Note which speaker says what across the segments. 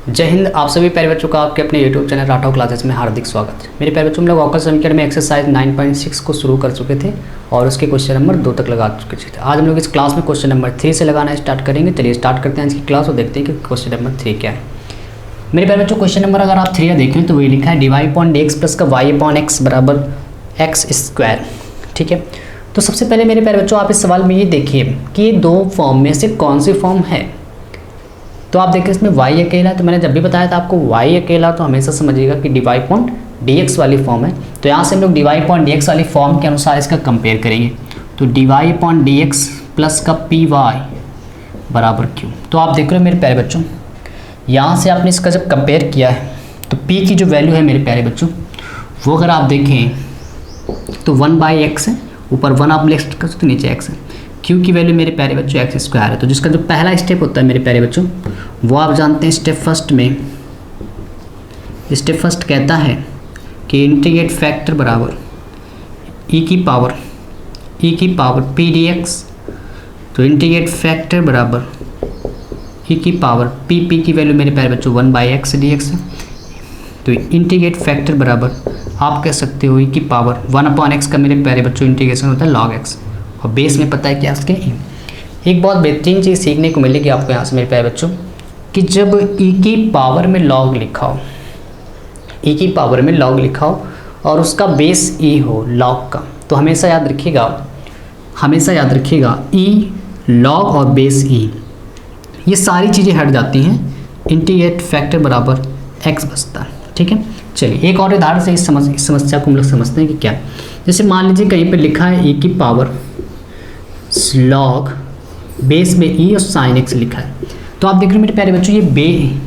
Speaker 1: जय हिंद। आप सभी प्यारे बच्चों का आपके अपने YouTube चैनल राठौर क्लासेस में हार्दिक स्वागत है। मेरे प्यारे बच्चों, हम लोग अवकल समीकरण में एक्सरसाइज 9.6 को शुरू कर चुके थे और उसके क्वेश्चन नंबर 2 तक लगा चुके थे। आज हम लोग इस क्लास में क्वेश्चन नंबर 3 से लगाना स्टार्ट करेंगे। चलिए स्टार्ट करते हैं इसकी क्लास और देखते हैं कि क्वेश्चन नंबर 3 क्या है। मेरे प्यारे बच्चों, क्वेश्चन नंबर अगर आप 3 देखें तो वही लिखा है dy/dx प्लस का y/x बराबर x स्क्वायर। ठीक है, तो सबसे पहले मेरे प्यारे बच्चों आप इस सवाल में ये देखिए कि ये दो फॉर्म में से कौन सी फॉर्म है। तो आप देखिए इसमें y अकेला है, तो मैंने जब भी बताया था आपको y अकेला तो हमेशा समझिएगा कि dy/dx वाली फॉर्म है। तो यहाँ से हम लोग dy/dx वाली फॉर्म के अनुसार इसका कंपेयर करेंगे। तो dy/dx प्लस का py बराबर q। तो आप देख रहे हो मेरे प्यारे बच्चों, यहाँ से आपने इसका जब कंपेयर किया है तो p की जो वैल्यू है मेरे प्यारे बच्चों वो अगर आप देखें तो 1/x है, ऊपर 1 आप लिख सकते हो तो नीचे x है। q की वैल्यू मेरे प्यारे बच्चों x स्क्वायर है। तो जिसका जो पहला स्टेप होता है मेरे प्यारे बच्चों वो आप जानते हैं स्टेप फर्स्ट में, स्टेप फर्स्ट कहता है कि इंटीग्रेट फैक्टर बराबर e की पावर p dx। तो इंटीग्रेट फैक्टर बराबर e की पावर p की वैल्यू मेरे प्यारे बच्चों 1/x dx है। तो इंटीग्रेट फैक्टर बराबर आप कह सकते हो e की पावर 1/x का मेरे प्यारे बच्चों इंटीग्रेशन होता है log x, और बेस में पता है क्या उसके एक बहुत बेहतरीन चीज़ सीखने को मिलेगी आपको यहाँ से मेरे प्यारे बच्चों कि जब e की पावर में log लिखा हो, e की पावर में log लिखा हो और उसका बेस e हो log का, तो हमेशा याद रखिएगा e log और बेस e ये सारी चीज़ें हट जाती हैं, इंटीग्रेट फैक्टर बराबर x बचता है। ठीक है, चलिए एक और उदाहरण से इस समस्या को हम लोग समझते हैं कि क्या। जैसे मान लीजिए कहीं पे लिखा है e की पावर log बेस में e और साइन x लिखा है। तो आप देख रहे हो मेरे प्यारे बच्चों ये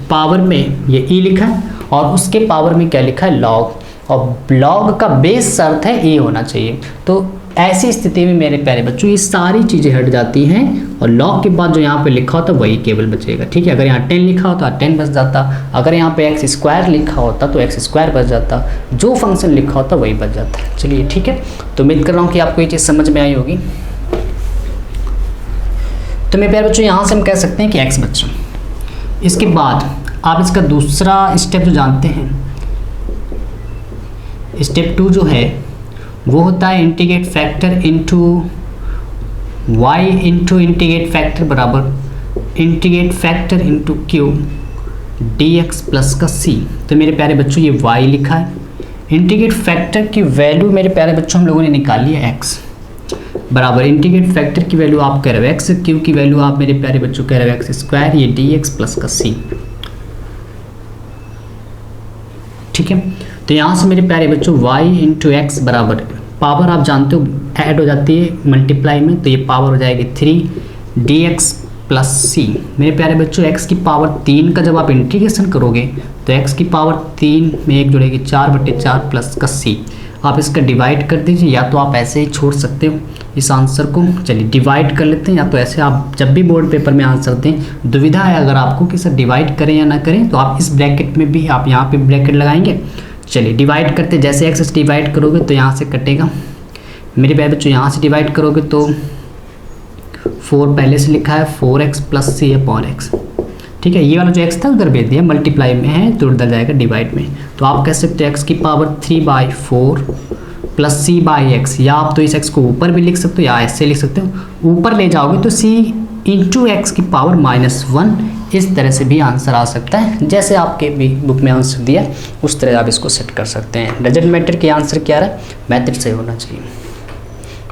Speaker 1: पावर में ये e लिखा है और उसके पावर में क्या लिखा है log, और log का बेस शर्त है e होना चाहिए। तो ऐसी स्थिति में मेरे प्यारे बच्चों ये सारी चीज़ें हट जाती हैं और log के बाद जो यहाँ पे लिखा होता वही केवल बचेगा। ठीक है, अगर यहाँ 10 लिखा होता 10 बच जाता, अगर यहाँ पे x स्क्वायर लिखा होता तो x स्क्वायर बच जाता, जो फंक्शन लिखा होता वही बच जाता। चलिए ठीक है, तो उम्मीद कर रहा हूँ कि आपको ये चीज़ समझ में आई होगी। तो मेरे प्यारे बच्चों यहाँ से हम कह सकते हैं कि x बच्चों, इसके बाद आप इसका दूसरा स्टेप जो जानते हैं, स्टेप 2 जो है वो होता है integrate factor into y into integrate factor बराबर integrate factor into q dx plus का c। तो मेरे प्यारे बच्चों ये y लिखा है, इंटीग्रेट फैक्टर की वैल्यू मेरे प्यारे बच्चों हम लोगों ने निकाली है x बराबर इंटीग्रेट फैक्टर की वैल्यू आप कह रहे हो x, q की वैल्यू आप मेरे प्यारे बच्चों कह रहे हो x स्क्वायर, ये dx प्लस का c। ठीक है, तो यहाँ से मेरे प्यारे बच्चों y इंटू एक्स बराबर पावर आप जानते हो ऐड हो जाती है मल्टीप्लाई में, तो ये पावर हो जाएगी 3 dx प्लस c। मेरे प्यारे बच्चों x की पावर 3 का जब आप इंटीग्रेशन करोगे तो x की पावर 3 में 1 जुड़ेगी 4/4 प्लस का c। आप इसका डिवाइड कर दीजिए, या तो आप ऐसे ही छोड़ सकते हो इस आंसर को। चलिए डिवाइड कर लेते हैं, या तो ऐसे आप जब भी बोर्ड पेपर में आंसर दें दुविधा है अगर आपको कि सर डिवाइड करें या ना करें, तो आप इस ब्रैकेट में भी आप यहाँ पे ब्रैकेट लगाएंगे। चलिए डिवाइड करते, जैसे x से डिवाइड करोगे तो यहाँ से कटेगा मेरे प्यारे बच्चों, यहाँ से डिवाइड करोगे तो 4 पहले से लिखा है 4x plus c upon x। ठीक है, ये वाला जो x था उधर भेज दिया, मल्टीप्लाई में है तो उधर जाएगा डिवाइड में। तो आप कह सकते हो x की पावर 3/4 प्लस c/x, या आप तो इस x को ऊपर भी लिख सकते हो या ऐसे लिख सकते हो। ऊपर ले जाओगे तो c इंटू एक्स की पावर -1, इस तरह से भी आंसर आ सकता है। जैसे आपके भी बुक में आंसर दिया उस तरह आप इसको सेट कर सकते हैं। डजंट मैटर कि आंसर क्या रहा है, मैथड सही होना चाहिए,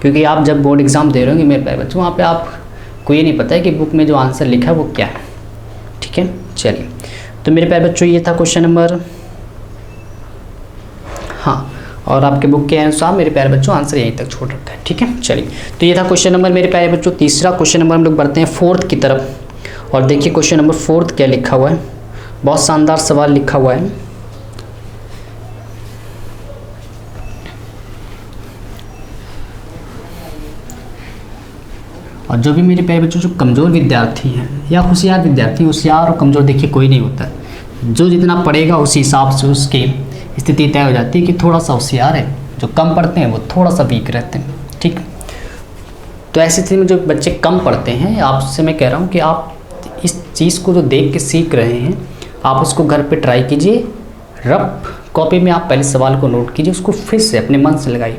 Speaker 1: क्योंकि आप जब बोर्ड एग्जाम दे रहे होंगे मेरे प्यारे बच्चों वहाँ पे आपको ये नहीं पता है कि बुक में जो आंसर लिखा है वो क्या है। ठीक है, चलिए तो मेरे प्यारे बच्चों ये था क्वेश्चन नंबर, हाँ, और आपके बुक के अनुसार मेरे प्यारे बच्चों आंसर यहीं तक छोड़ रखा है। ठीक है, चलिए तो ये था क्वेश्चन नंबर मेरे प्यारे बच्चों। तीसरा क्वेश्चन नंबर हम लोग बढ़ते हैं 4th की तरफ, और देखिए क्वेश्चन नंबर 4th क्या लिखा हुआ है। बहुत शानदार सवाल लिखा हुआ है। और जो भी मेरे प्यारे बच्चों जो कमज़ोर विद्यार्थी हैं या होशियार विद्यार्थी, होशियार और कमज़ोर देखिए कोई नहीं होता है, जो जितना पढ़ेगा उसी हिसाब से उसकी स्थिति तय हो जाती है कि थोड़ा सा होशियार है, जो कम पढ़ते हैं वो थोड़ा सा वीक रहते हैं। ठीक, तो ऐसी स्थिति में जो बच्चे कम पढ़ते हैं आपसे मैं कह रहा हूँ कि आप इस चीज़ को जो देख के सीख रहे हैं आप उसको घर पे ट्राई कीजिए, रफ कॉपी में आप पहले सवाल को नोट कीजिए, उसको फिर से अपने मन से लगाइए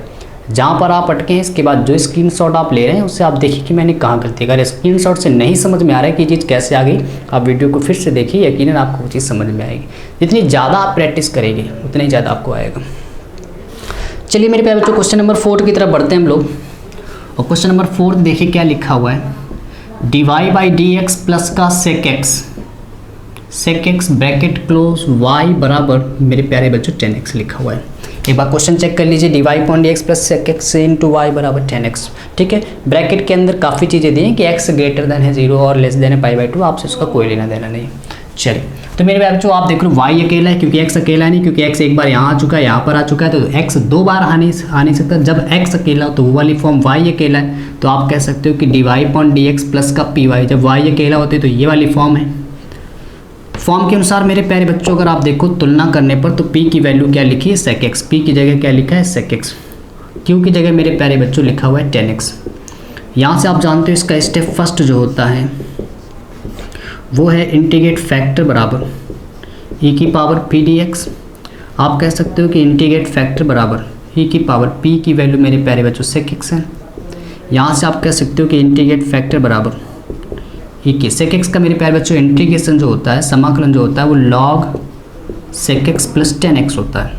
Speaker 1: जहाँ पर आप अटके हैं। इसके बाद जो स्क्रीनशॉट आप ले रहे हैं उससे आप देखिए कि मैंने कहाँ गलती। अगर स्क्रीनशॉट से नहीं समझ में आ रहा है कि ये चीज़ कैसे आ गई, आप वीडियो को फिर से देखिए, यकीनन आपको वो चीज़ समझ में आएगी। जितनी ज़्यादा आप प्रैक्टिस करेंगे उतना ही ज़्यादा आपको आएगा। चलिए मेरे प्यारे बच्चों, क्वेश्चन नंबर 4 की तरफ बढ़ते हैं हम लोग। और क्वेश्चन नंबर 4 देखिए क्या लिखा हुआ है, dy by D x plus का sec x bracket close y बराबर मेरे प्यारे बच्चों 10x लिखा हुआ है। एक बार क्वेश्चन चेक कर लीजिए, dy upon D x plus sec x into Y बराबर 10x। ठीक है, ब्रैकेट के अंदर काफ़ी चीज़ें दी हैं कि x ग्रेटर देन है 0 और लेस देन है π/2, आपसे उसका कोई लेना देना नहीं। चलिए तो मेरे प्यारे बच्चों आप देख लो y अकेला है क्योंकि x अकेला नहीं, क्योंकि x एक बार यहाँ आ चुका है, यहाँ पर आ चुका है, तो x 2 बार आ नहीं सकता। जब x अकेला हो तो वो वाली फॉर्म y अकेला है, तो आप कह सकते हो कि dy upon D x plus का py। जब y अकेला होते तो ये वाली फॉर्म है। फॉर्म के अनुसार मेरे प्यारे बच्चों अगर आप देखो तुलना करने पर तो p की वैल्यू क्या लिखी है sec x, p की जगह क्या लिखा है sec x, q की जगह मेरे प्यारे बच्चों लिखा हुआ है 10x। यहाँ से आप जानते हो इसका स्टेप फर्स्ट जो होता है वो है इंटीग्रेट फैक्टर बराबर e की पावर p dx। आप कह सकते हो कि इंटीग्रेट फैक्टर बराबर e की पावर p की वैल्यू मेरे प्यारे बच्चों sec x है। यहाँ से आप कह सकते हो कि इंटीग्रेट फैक्टर बराबर e की sec x का मेरे प्यारे बच्चों इंटीग्रेशन जो होता है, समाकलन जो होता है वो log sec x plus 10x होता है।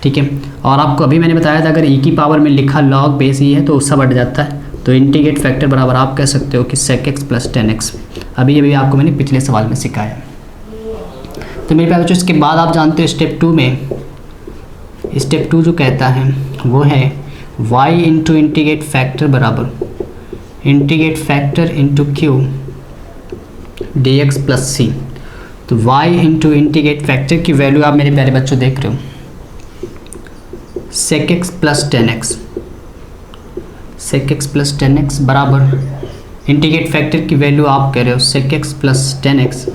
Speaker 1: ठीक है, और आपको अभी मैंने बताया था अगर e की पावर में लिखा log बेस e है तो सब हट जाता है, तो इंटीग्रेट फैक्टर बराबर आप कह सकते हो कि sec x प्लस 10x। अभी आपको मैंने पिछले सवाल में सिखाया। तो मेरे प्यारे बच्चों इसके बाद आप जानते हो स्टेप 2 में, स्टेप 2 जो कहता है वो है y इंटू इंटीग्रेट फैक्टर बराबर integrate factor into q d x plus c. तो y इंटू इंटीग्रेट फैक्टर की वैल्यू आप मेरे प्यारे बच्चों देख रहे हो sec x plus 10x, sec x plus 10x बराबर इंटीग्रेट फैक्टर की वैल्यू आप कह रहे हो sec x प्लस 10x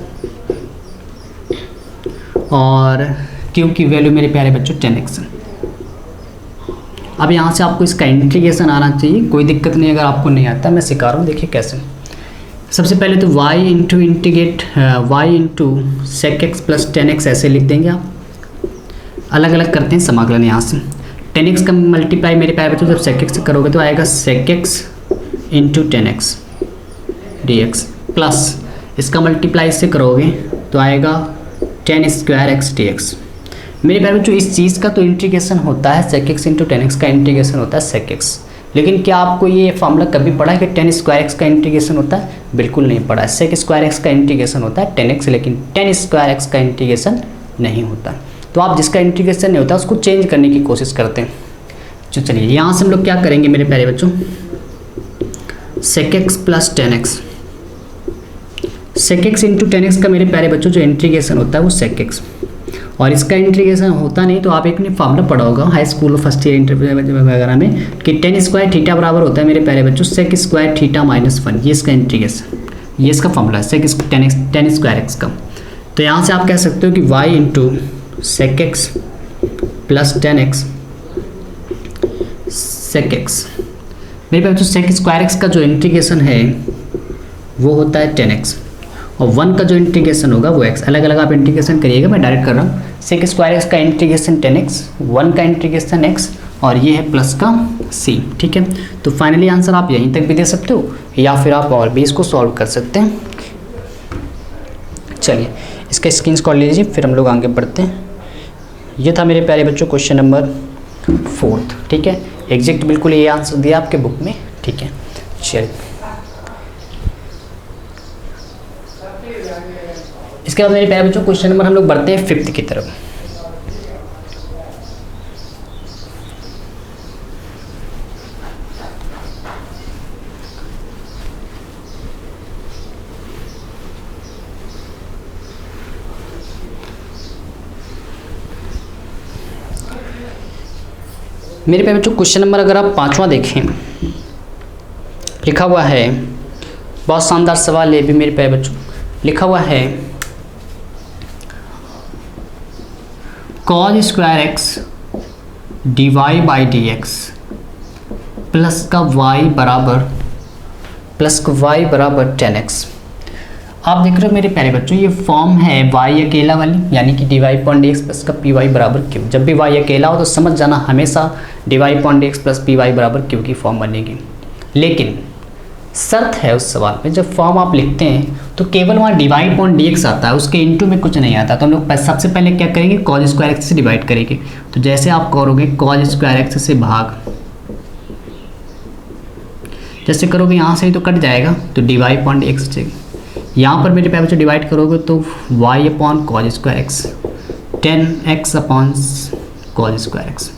Speaker 1: और q की वैल्यू मेरे प्यारे बच्चों 10x। अब यहाँ से आपको इसका इंटीग्रेशन आना चाहिए, कोई दिक्कत नहीं अगर आपको नहीं आता, मैं सिखा रहा हूँ। देखिए कैसे। सबसे पहले तो y into integrate y into sec x plus 10x ऐसे लिख देंगे आप। अलग अलग करते हैं समाकलन। यहाँ से 10x का मल्टीप्लाई मेरे प्यारे बच्चों जब sec x से करोगे तो आएगा sec x into 10x dx plus इसका मल्टीप्लाई इससे करोगे तो आएगा 10 स्क्वायर x dx। मेरे प्यारे बच्चों इस चीज़ का तो इंटीग्रेशन होता है sec x इंटू 10x का इंटीग्रेशन होता है sec x, लेकिन क्या आपको ये फार्मूला कभी पढ़ा है कि 10 स्क्वायर x का इंटीग्रेशन होता है? बिल्कुल नहीं पढ़ा है। sec स्क्वायर x का इंटीग्रेशन होता है 10x, लेकिन 10 स्क्वायर x का इंटीग्रेशन नहीं होता। तो आप जिसका इंटीग्रेशन नहीं होता उसको चेंज करने की कोशिश करते हैं। तो चलिए यहाँ से हम लोग क्या करेंगे मेरे प्यारे बच्चों, sec x plus 10x, sec x into 10x का मेरे प्यारे बच्चों जो इंटीग्रेशन होता है वो sec x, और इसका इंटीग्रेशन होता नहीं तो आप एक ने फार्मूला पढ़ा होगा high school first year interview वगैरह में कि 10 स्क्वायर थीटा बराबर होता है मेरे प्यारे बच्चों sec स्क्वायर थीटा माइनस 1। ये इसका इंटीग्रेशन, ये इसका फार्मूला है sec 10 स्क्वायर x का। तो यहाँ से आप कह सकते हो कि y into sec x plus 10x sec x मेरे प्यारे बच्चों sec स्क्वायर x का जो इंटीग्रेशन है वो होता है 10x, और 1 का जो इंटीग्रेशन होगा वो x। अलग अलग आप इंटीग्रेशन करिएगा, मैं डायरेक्ट कर रहा हूँ। sec स्क्वायर x का इंटीग्रेशन 10x, 1 का इंटीग्रेशन x, और ये है प्लस का c। ठीक है, तो फाइनली आंसर आप यहीं तक भी दे सकते हो या फिर आप और भी इसको सॉल्व कर सकते हैं। चलिए इसका स्क्रीनशॉट ले लीजिए, फिर हम लोग आगे बढ़ते हैं। ये था मेरे प्यारे बच्चों क्वेश्चन नंबर 4। ठीक है, एग्जैक्ट बिल्कुल ये आंसर दिया आपके बुक में। ठीक है, चलिए इसके बाद मेरे प्यारे बच्चों क्वेश्चन नंबर हम लोग बढ़ते हैं 5th की तरफ। मेरे प्यारे बच्चों क्वेश्चन नंबर अगर आप 5वां देखें, लिखा हुआ है, बहुत शानदार सवाल है भी मेरे प्यारे बच्चों। लिखा हुआ है cos square x dy by D x plus का y बराबर 10x। आप देख रहे हो मेरे प्यारे बच्चों, ये फॉर्म है y अकेला वाली, यानी कि dy/dx प्लस का py बराबर q। जब भी y अकेला हो तो समझ जाना हमेशा dy/dx प्लस py बराबर q की फॉर्म बनेगी। लेकिन शर्त है उस सवाल में, जब फॉर्म आप लिखते हैं तो केवल वहाँ dy/dx आता है, उसके इनटू में कुछ नहीं आता। तो हम लोग सबसे पहले क्या करेंगे, cos स्क्वायर एक्स से डिवाइड करेंगे। तो जैसे आप करोगे cos स्क्वायर एक्स से भाग, जैसे करोगे यहाँ से ही तो कट जाएगा, तो dy/dx से यहाँ पर मेरे प्यारे बच्चों डिवाइड करोगे तो y/cos square x 10x/cos square x.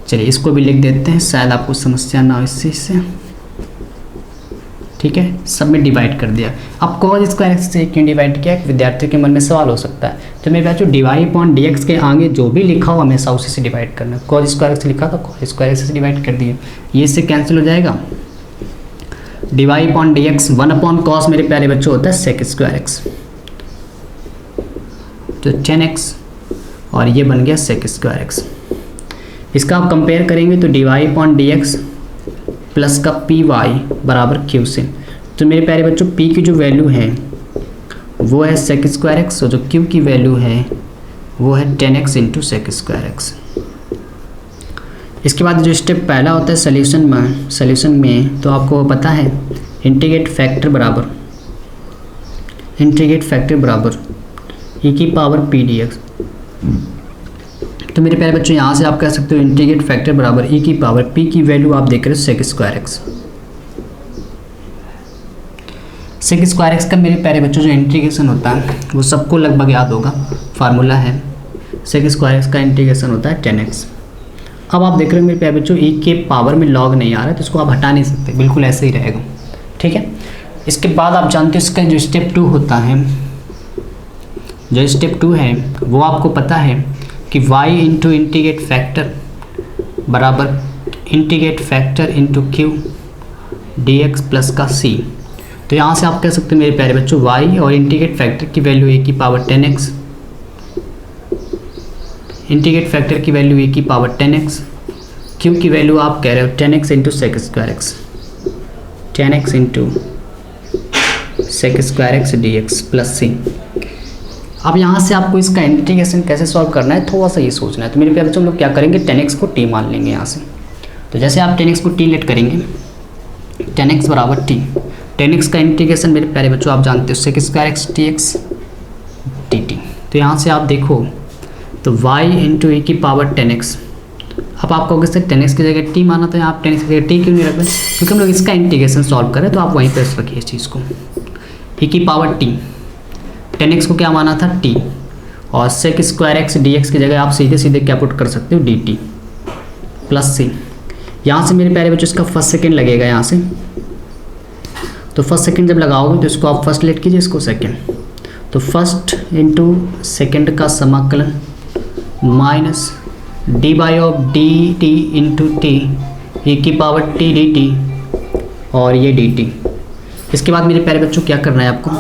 Speaker 1: चलिए इसको भी लिख देते हैं, शायद आपको समस्या ना हो इस चीज़ से। ठीक है, सब में डिवाइड कर दिया। अब cos स्क्वायर एक्स से क्यों डिवाइड किया, विद्यार्थियों के मन में सवाल हो सकता है। तो मेरे बच्चों dy/dx के आगे जो भी लिखा हो हमेशा उसी से डिवाइड करना। cos स्क्वायर एक्स लिखा था, cos स्क्वायर एक्स से डिवाइड कर दिए, ये इससे कैंसिल हो जाएगा। dy/dx 1/cos मेरे प्यारे बच्चों होता है sec स्क्वायर एक्स, तो 10x और ये बन गया sec स्क्वायर एक्स। इसका आप कंपेयर करेंगे तो dy/dx प्लस का py बराबर q से। तो मेरे प्यारे बच्चों p की जो वैल्यू है वो है sec स्क्वायर एक्स, और जो q की वैल्यू है वो है 10x into sec square x. इसके बाद जो स्टेप पहला होता है सॉल्यूशन में तो आपको पता है इंटीग्रेट फैक्टर बराबर e की पावर p dx। तो मेरे प्यारे बच्चों यहाँ से आप कह सकते हो इंटीग्रेट फैक्टर बराबर e की पावर p की वैल्यू आप देख रहे हो sec square x. sec square x का मेरे प्यारे बच्चों जो इंटीग्रेशन होता है वो सबको लगभग याद होगा, फार्मूला है sec स्क्वायर एक्स का इंटीग्रेशन होता है 10x। अब आप देख रहे हो मेरे प्यारे बच्चों e के पावर में लॉग नहीं आ रहा है, तो इसको आप हटा नहीं सकते, बिल्कुल ऐसे ही रहेगा। ठीक है, इसके बाद आप जानते हो इसका जो स्टेप 2 होता है, जो स्टेप 2 है वो आपको पता है कि y इंटू इंटीग्रेट फैक्टर बराबर integrate factor into q dx plus का c। तो यहाँ से आप कह सकते हो मेरे प्यारे बच्चों y और इंटीग्रेट फैक्टर की वैल्यू e की पावर 10x, इंटीग्रेट फैक्टर की वैल्यू e की पावर 10x, q की वैल्यू आप कह रहे हो 10x into sec square x, 10x into sec square x D x plus c. अब यहाँ से आपको इसका इंटीग्रेशन कैसे सॉल्व करना है थोड़ा सा ये सोचना है। तो मेरे प्यारे बच्चों हम लोग क्या करेंगे, 10x को t मान लेंगे यहाँ से। तो जैसे आप 10x को t लेट करेंगे, 10x बराबर t, 10x का इंटीग्रेशन मेरे प्यारे बच्चों आप जानते हो sec square x D X D T. तो यहाँ से आप देखो तो y इंटू e की पावर 10x। अब आप कहोगे सर 10x की जगह t माना, तो यहाँ आप 10x की जगह t क्यों नहीं रख रहे, क्योंकि हम लोग इसका इंटीग्रेशन सॉल्व करें, तो आप वहीं पर रखिए इस चीज़ को, e की पावर t, 10x को क्या माना था t, और sec square x D X की जगह आप सीधे सीधे क्या पुट कर सकते हो dt प्लस सी। यहाँ से मेरे प्यारे बच्चों इसका फर्स्ट सेकेंड लगेगा यहाँ से, तो फर्स्ट सेकेंड जब लगाओगे तो इसको आप फर्स्ट लेट कीजिए, इसको सेकेंड, तो फर्स्ट इंटू सेकेंड का समाकलन minus D by of D T into T e की पावर t डी टी और ये डी टी। इसके बाद मेरे प्यारे बच्चों क्या करना है आपको,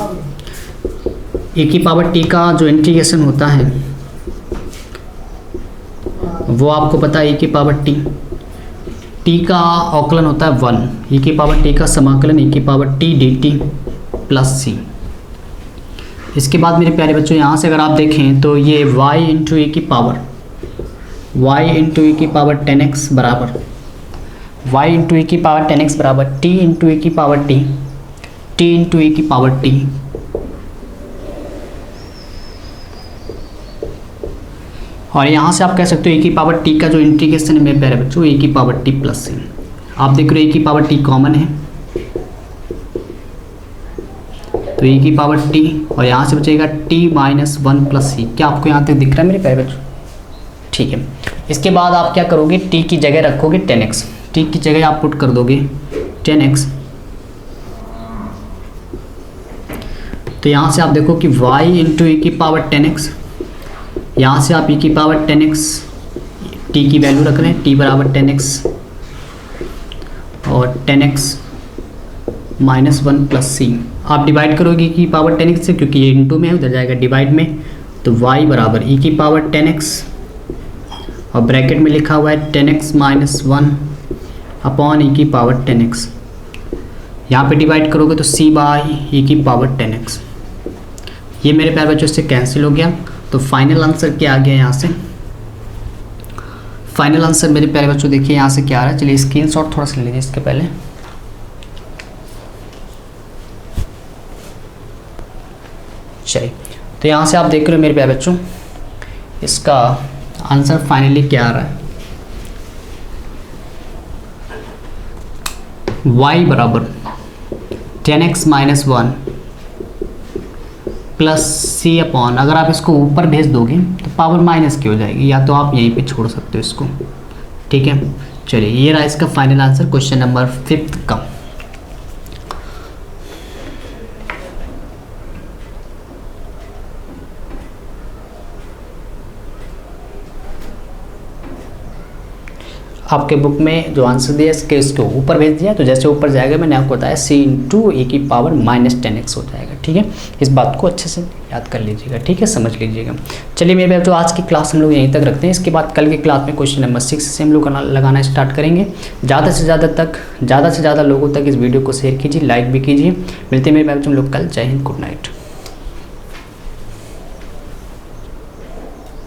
Speaker 1: e की पावर t का जो इंटीग्रेशन होता है वो आपको पता है, e की पावर t का अवकलन होता है 1, e की पावर t का समाकलन e की power t d t plus c. इसके बाद मेरे प्यारे बच्चों यहाँ से अगर आप देखें तो ये y इंटू e की पावर10x बराबर y इंटू e की पावर 10x बराबर t इंटू e की पावर t इंटू e की पावर t। और यहाँ से आप कह सकते हो e की पावर t का जो इंटीग्रेशन है मेरे प्यारे बच्चों e की पावर t प्लस सी। आप देख रहे हो e की पावर t कॉमन है, तो e की पावर t और यहाँ से बचेगा t माइनस 1 प्लस सी। क्या आपको यहाँ तक दिख रहा है मेरे प्यारे बच्चों? ठीक है, इसके बाद आप क्या करोगे, t की जगह रखोगे 10x, t की जगह आप पुट कर दोगे 10x। तो यहाँ से आप देखो कि y इंटू e की पावर 10x, यहाँ से आप e की पावर 10x t की वैल्यू रख रहे हैं, t बराबर 10x और 10x माइनस 1 प्लस सी। आप डिवाइड करोगे e की पावर 10x से, क्योंकि ये इंटू में है, उधर जाएगा डिवाइड में, तो y बराबर e की पावर 10x और ब्रैकेट में लिखा हुआ है 10x माइनस 1 अपॉन e की पावर 10x। यहाँ पे डिवाइड करोगे तो c बाई ई की पावर 10x, ये मेरे प्यारे बच्चों से कैंसिल हो गया। तो फाइनल आंसर क्या आ गया यहाँ से, फाइनल आंसर मेरे प्यारे बच्चों देखिए यहाँ से क्या आ रहा है। चलिए स्क्रीनशॉट थोड़ा सा ले लीजिए इसके पहले। चलिए तो यहाँ से आप देख रहे हो मेरे प्यारे बच्चों, इसका आंसर फाइनली क्या आ रहा है, y बराबर 10x माइनस 1 प्लस सी अपॉन, अगर आप इसको ऊपर भेज दोगे तो पावर माइनस की हो जाएगी, या तो आप यहीं पे छोड़ सकते हो इसको। ठीक है, चलिए ये रहा इसका फाइनल आंसर क्वेश्चन नंबर 5 का। आपके बुक में जो आंसर दिया इसके इसको ऊपर भेज दिया, तो जैसे ऊपर जाएगा मैंने आपको बताया c इंटू ई की पावर माइनस 10x हो जाएगा। ठीक है, इस बात को अच्छे से याद कर लीजिएगा, ठीक है, समझ लीजिएगा। चलिए मेरे जो आज की क्लास हम लोग यहीं तक रखते हैं, इसके बाद कल की क्लास में क्वेश्चन नंबर 6 से हम लोग लगाना स्टार्ट करेंगे। ज़्यादा से ज़्यादा लोगों तक इस वीडियो को शेयर कीजिए, लाइक भी कीजिए। मिलते हैं मेरे बच्चों हम लोग कल। जय हिंद, गुड नाइट।